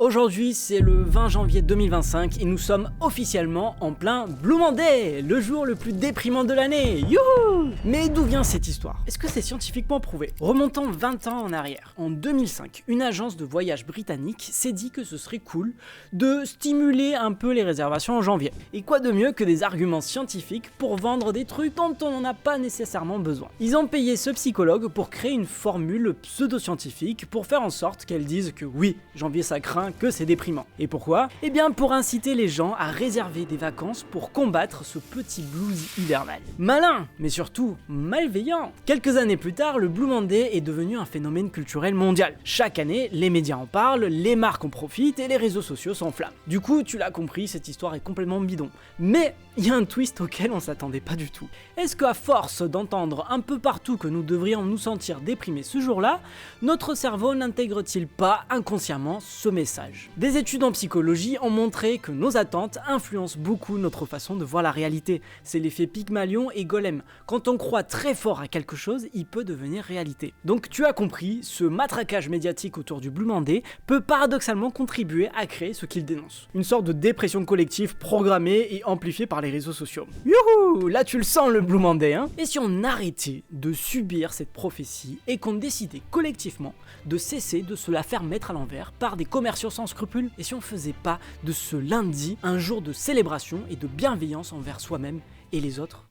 Aujourd'hui, c'est le 20 janvier 2025 et nous sommes officiellement en plein Blue Monday, le jour le plus déprimant de l'année. Youhou! Mais d'où vient cette histoire? Est-ce que c'est scientifiquement prouvé? Remontons 20 ans en arrière. En 2005, une agence de voyage britannique s'est dit que ce serait cool de stimuler un peu les réservations en janvier. Et quoi de mieux que des arguments scientifiques pour vendre des trucs dont on n'en a pas nécessairement besoin. Ils ont payé ce psychologue pour créer une formule pseudo-scientifique pour faire en sorte qu'elle dise que oui, janvier ça craint, que c'est déprimant. Et pourquoi? Eh bien pour inciter les gens à réserver des vacances pour combattre ce petit blues hivernal. Malin, mais surtout malveillant. Quelques années plus tard, le Blue Monday est devenu un phénomène culturel mondial. Chaque année, les médias en parlent, les marques en profitent et les réseaux sociaux s'enflamment. Du coup, tu l'as compris, cette histoire est complètement bidon. Mais il y a un twist auquel on s'attendait pas du tout. Est-ce qu'à force d'entendre un peu partout que nous devrions nous sentir déprimés ce jour-là, notre cerveau n'intègre-t-il pas inconsciemment ce message? Des études en psychologie ont montré que nos attentes influencent beaucoup notre façon de voir la réalité. C'est l'effet Pygmalion et Golem. Quand on croit très fort à quelque chose, il peut devenir réalité. Donc tu as compris, ce matraquage médiatique autour du Blue Monday peut paradoxalement contribuer à créer ce qu'il dénonce. Une sorte de dépression collective programmée et amplifiée par les réseaux sociaux. Youhou! Là tu le sens le Blue Monday, hein? Et si on arrêtait de subir cette prophétie et qu'on décidait collectivement de cesser de se la faire mettre à l'envers par des commerciaux sans scrupules? Et si on faisait pas de ce lundi un jour de célébration et de bienveillance envers soi-même et les autres?